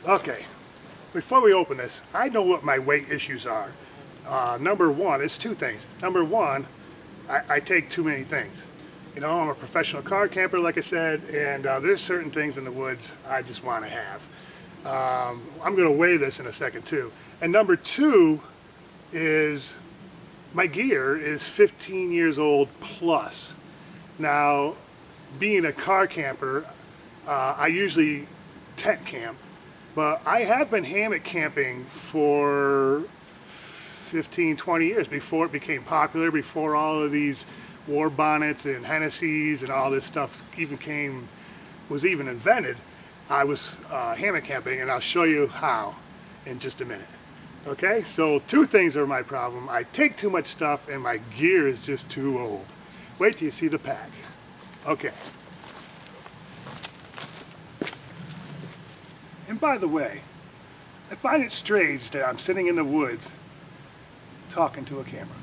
Okay, before we open this, I know what my weight issues are. Number one, it's two things. Number one, I take too many things. You know, I'm a professional car camper, like I said, and there's certain things in the woods I just want to have. I'm going to weigh this in a second too. And number two is my gear is 15 years old plus. Now, being a car camper, I usually tent camp, but I have been hammock camping for 15, 20 years before it became popular, before all of these war bonnets and Hennessy's and all this stuff was even invented. I was hammock camping, and I'll show you how in just a minute. Okay, so two things are my problem. I take too much stuff and my gear is just too old. Wait till you see the pack. Okay. And by the way, I find it strange that I'm sitting in the woods talking to a camera.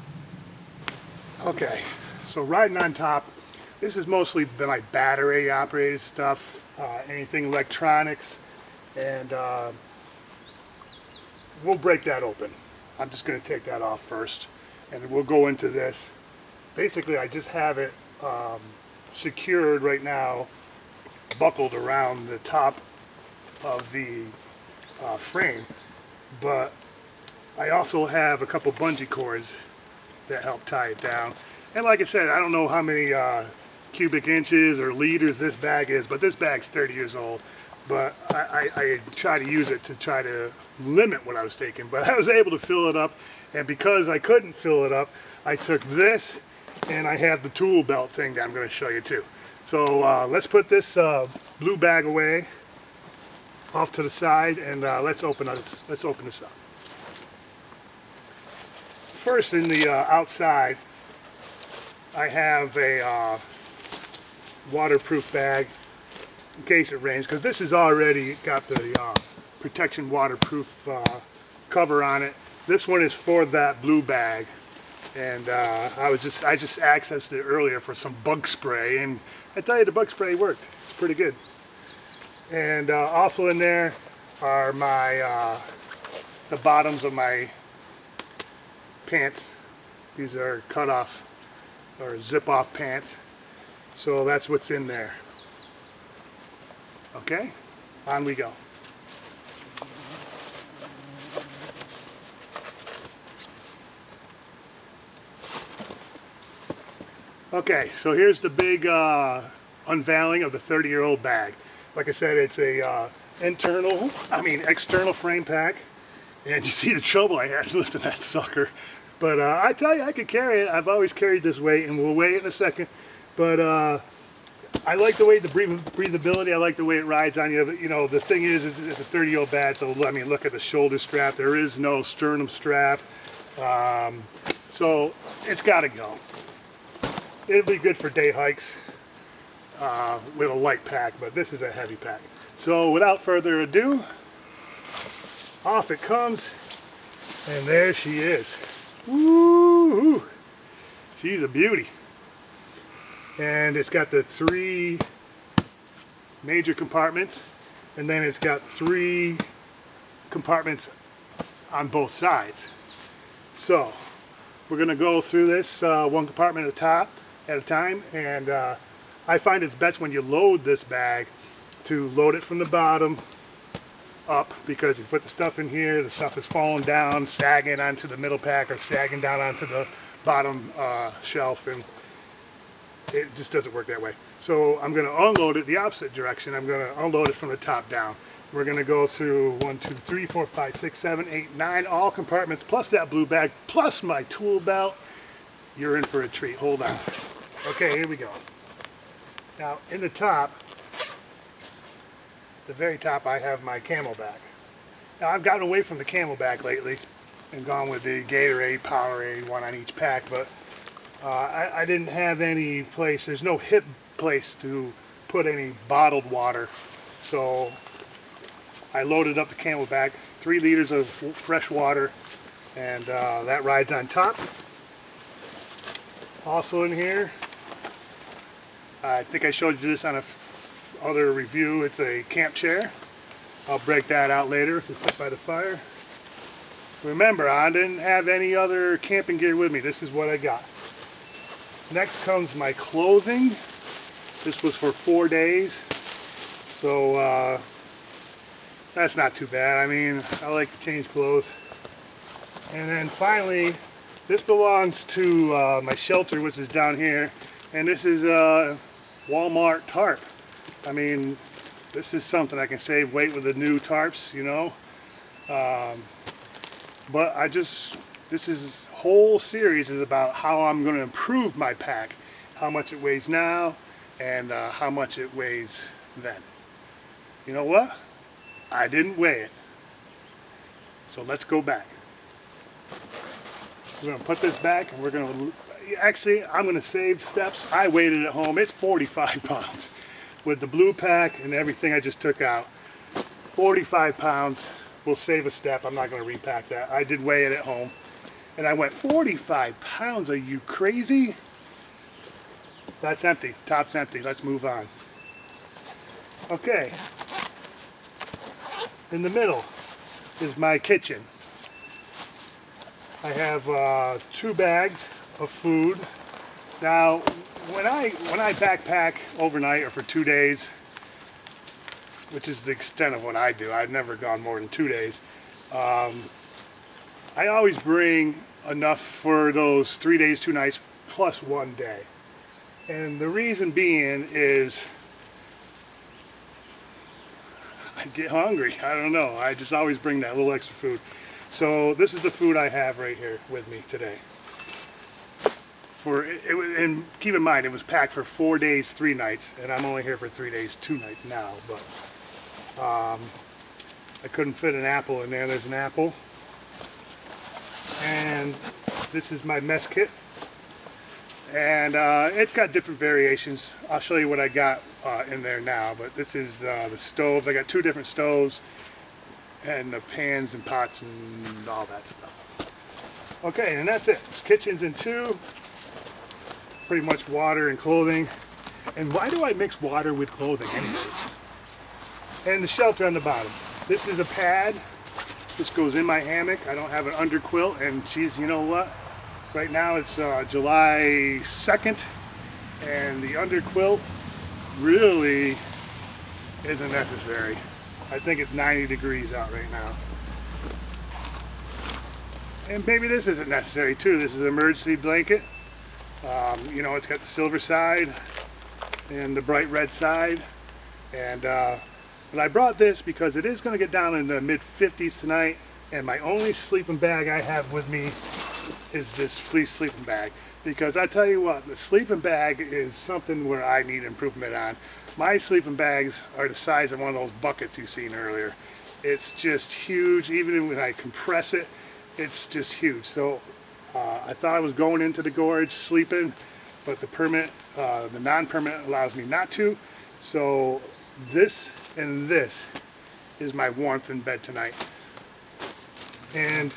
Okay, so riding on top, this is mostly my battery operated stuff, anything electronics, and we'll break that open. I'm just going to take that off first, and we'll go into this. Basically, I just have it secured right now, buckled around the top of the frame, but I also have a couple bungee cords that help tie it down. And like I said, I don't know how many cubic inches or liters this bag is, but this bag's 30 years old. But I try to use it to try to limit what I was taking. But I was able to fill it up, and because I couldn't fill it up, I took this, and I have the tool belt thing that I'm going to show you too. So let's put this blue bag away off to the side, and let's open this up. First, in the outside, I have a waterproof bag in case it rains, because this has already got the protection waterproof cover on it. This one is for that blue bag, and I just accessed it earlier for some bug spray, and I tell you, the bug spray worked. It's pretty good. And also in there are my the bottoms of my pants. These are cut off or zip off pants, so that's what's in there. Okay, on we go. Okay, so here's the big unveiling of the 30-year-old bag. Like I said, it's a external frame pack, and you see the trouble I had lifting that sucker. But I tell you, I could carry it. I've always carried this weight, and we'll weigh it in a second. But I like the way the breathability. I like the way it rides on you. But, you know, the thing is it's a 30-year-old bag. So I mean, look at the shoulder strap. There is no sternum strap, so it's got to go. It'll be good for day hikes with a light pack, but this is a heavy pack. So without further ado, off it comes, and there she is. Woo! She's a beauty. And it's got the 3 major compartments, and then it's got 3 compartments on both sides. So we're going to go through this one compartment at a time, and I find it's best when you load this bag to load it from the bottom up, because if you put the stuff in here, the stuff is falling down, sagging onto the middle pack or sagging down onto the bottom shelf, and it just doesn't work that way. So I'm going to unload it the opposite direction. I'm going to unload it from the top down. We're going to go through 1, 2, 3, 4, 5, 6, 7, 8, 9, all compartments, plus that blue bag, plus my tool belt. You're in for a treat. Hold on. Okay, here we go. Now, in the top, the very top, I have my Camelback. Now, I've gotten away from the Camelback lately and gone with the Gatorade, Powerade, one on each pack, but I didn't have any place, there's no hip place to put any bottled water, so I loaded up the Camelback, 3 liters of fresh water, and that rides on top. Also in here, I think I showed you this on a other review, it's a camp chair. I'll break that out later to sit by the fire. Remember, I didn't have any other camping gear with me. This is what I got. Next comes my clothing. This was for 4 days. So that's not too bad. I mean, I like to change clothes. And then finally, this belongs to my shelter, which is down here. And this is a Walmart tarp. I mean, this is something I can save weight with the new tarps, you know. But this whole series is about how I'm going to improve my pack, how much it weighs now, and how much it weighs then. You know what? I didn't weigh it. So let's go back. We're going to put this back, and we're going to, actually, I'm going to save steps. I weighed it at home. It's 45 pounds. With the blue pack and everything I just took out, 45 pounds. We'll save a step. I'm not going to repack that. I did weigh it at home. And I went, 45 pounds? Are you crazy? That's empty. Top's empty. Let's move on. Okay. In the middle is my kitchen. I have 2 bags of food. Now, when I backpack overnight or for 2 days, which is the extent of what I do, I've never gone more than 2 days, I always bring enough for those 3 days, 2 nights, plus 1 day. And the reason being is I get hungry. I don't know. I just always bring that little extra food. So this is the food I have right here with me today. And keep in mind, it was packed for 4 days, 3 nights, and I'm only here for 3 days, 2 nights now. But I couldn't fit an apple in there. There's an apple. And this is my mess kit. And it's got different variations. I'll show you what I got in there now. But this is the stoves. I got 2 different stoves. And the pans and pots and all that stuff. Okay, and that's it. Kitchen's in 2. Pretty much water and clothing. And why do I mix water with clothing anyways? And the shelter on the bottom. This is a pad. This goes in my hammock. I don't have an under quilt, and geez, you know what? Right now it's July 2nd, and the under quilt really isn't necessary. I think it's 90 degrees out right now. And maybe this isn't necessary too. This is an emergency blanket. You know, it's got the silver side and the bright red side. And but I brought this because it is going to get down in the mid-50s tonight, and my only sleeping bag I have with me is this fleece sleeping bag. Because I tell you what, the sleeping bag is something where I need improvement on. My sleeping bags are the size of one of those buckets you've seen earlier. It's just huge. Even when I compress it, it's just huge. So I thought I was going into the gorge sleeping, but the non-permanent allows me not to. So this and this is my warmth in bed tonight. And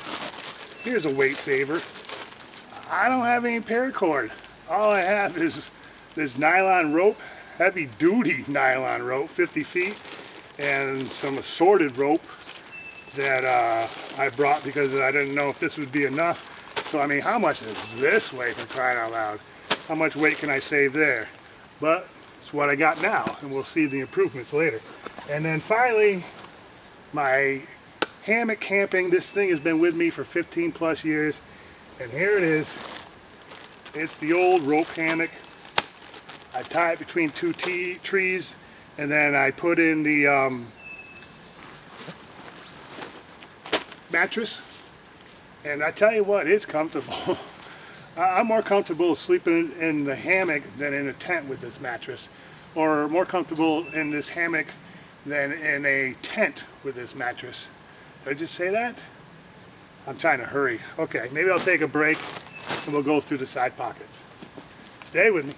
here's a weight saver. I don't have any paracord. All I have is this nylon rope, heavy duty nylon rope, 50 feet, and some assorted rope that I brought because I didn't know if this would be enough. So I mean, how much does this weigh, for crying out loud? How much weight can I save there? But it's what I got now, and we'll see the improvements later. And then finally, my hammock camping. This thing has been with me for 15 plus years, and here it is. It's the old rope hammock. I tie it between 2 trees, and then I put in the mattress, and I tell you what, it's comfortable. I'm more comfortable sleeping in the hammock than in a tent with this mattress, or more comfortable in this hammock than in a tent with this mattress. Did I just say that? I'm trying to hurry. Okay, maybe I'll take a break and we'll go through the side pockets. Stay with me.